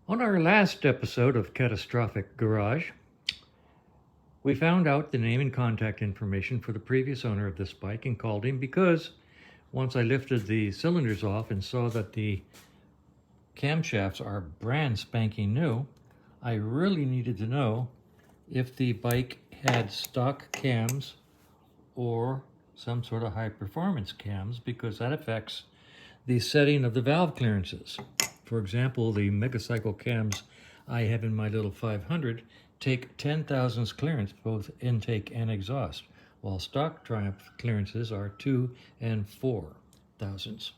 On our last episode of Catastrophic Garage, we found out the name and contact information for the previous owner of this bike and called him because once I lifted the cylinders off and saw that the camshafts are brand spanking new, I really needed to know if the bike had stock cams or some sort of high performance cams, because that affects the setting of the valve clearances. For example, the megacycle cams I have in my little 500 take 10 thousandths clearance, both intake and exhaust, while stock Triumph clearances are 2 and 4 thousandths.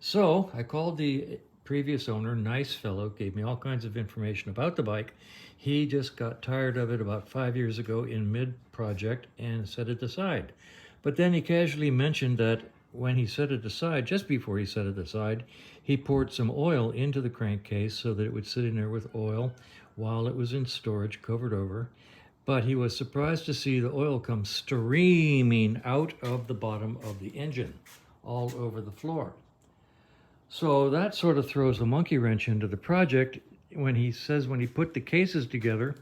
So I called the previous owner, nice fellow, gave me all kinds of information about the bike. He just got tired of it about 5 years ago in mid-project and set it aside. But then he casually mentioned that when he set it aside, just before he set it aside, he poured some oil into the crankcase so that it would sit in there with oil while it was in storage, covered over. But he was surprised to see the oil come streaming out of the bottom of the engine, all over the floor. So that sort of throws a monkey wrench into the project when he says when he put the cases together,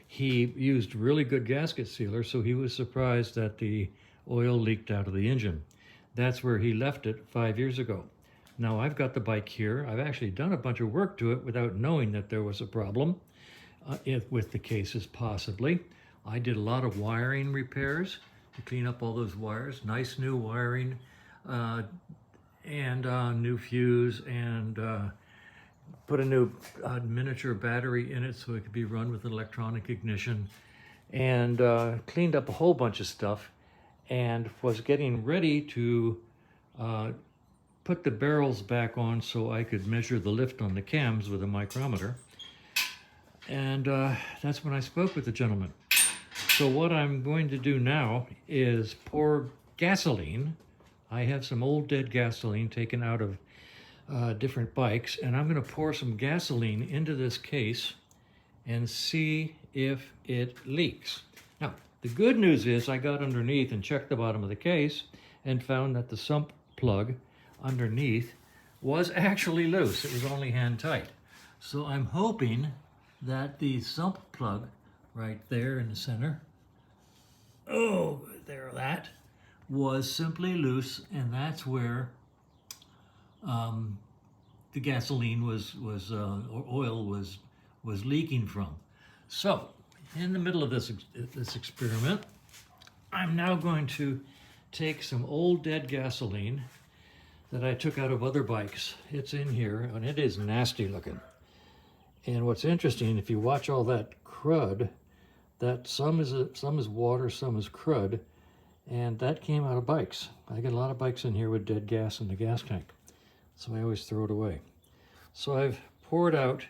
he used really good gasket sealer, so he was surprised that the oil leaked out of the engine. That's where he left it 5 years ago. Now I've got the bike here. I've actually done a bunch of work to it without knowing that there was a problem with the cases, possibly. I did a lot of wiring repairs to clean up all those wires. Nice new wiring and new fuse, and put a new miniature battery in it so it could be run with an electronic ignition, and cleaned up a whole bunch of stuff, and was getting ready to put the barrels back on so I could measure the lift on the cams with a micrometer. And that's when I spoke with the gentleman. So what I'm going to do now is pour gasoline. I have some old dead gasoline taken out of different bikes, and I'm going to pour some gasoline into this case and see if it leaks. Now, the good news is I got underneath and checked the bottom of the case and found that the sump plug underneath was actually loose. It was only hand tight. So I'm hoping that the sump plug right there in the center, that was simply loose, and that's where the gasoline or oil was leaking from. So in the middle of this experiment, I'm now going to take some old dead gasoline that I took out of other bikes. It's in here, and it is nasty looking. And what's interesting, if you watch all that crud, that some is water, some is crud, and that came out of bikes. I get a lot of bikes in here with dead gas in the gas tank, so I always throw it away. So I've poured out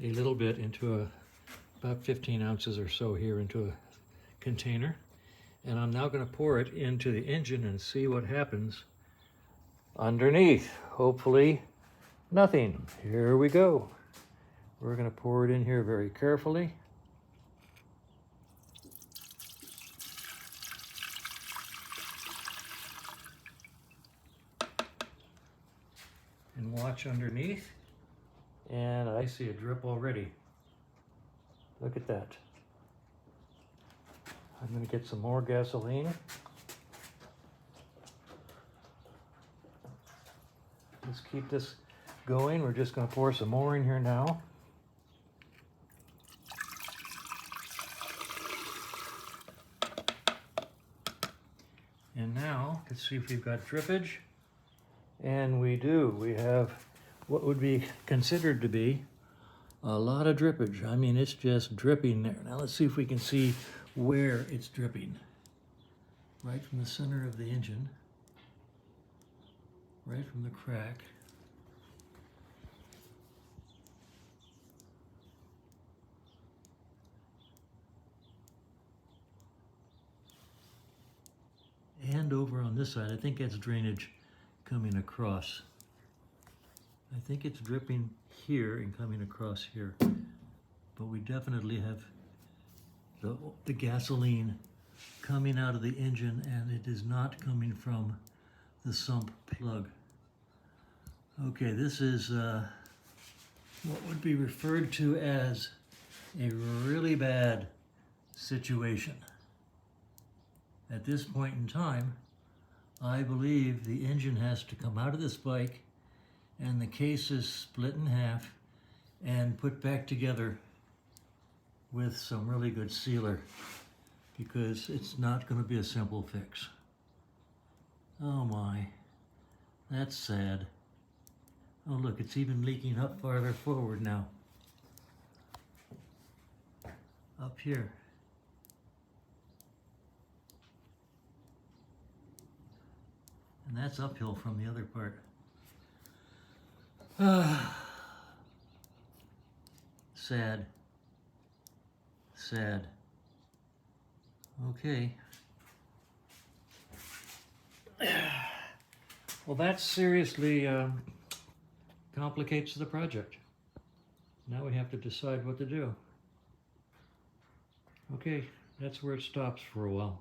a little bit into about 15 ounces or so here into a container, and I'm now going to pour it into the engine and see what happens underneath. Hopefully nothing. Here we go. We're going to pour it in here very carefully. And watch underneath. And I see a drip already. Look at that. I'm going to get some more gasoline. Let's keep this going. We're just going to pour some more in here now. And now, let's see if we've got drippage. And we do. We have what would be considered to be a lot of drippage. I mean, it's just dripping there. Now let's see if we can see where it's dripping. Right from the center of the engine. Right from the crack. And over on this side, I think that's drainage coming across. I think it's dripping here and coming across here. But we definitely have the gasoline coming out of the engine, and it is not coming from the sump plug. Okay, this is what would be referred to as a really bad situation. At this point in time, I believe the engine has to come out of this bike and the case is split in half and put back together with some really good sealer, because it's not going to be a simple fix. Oh my, that's sad. Oh look, it's even leaking up farther forward now. Up here. And that's uphill from the other part. Sad. Sad. Okay. Well, that seriously complicates the project. Now we have to decide what to do. Okay, that's where it stops for a while.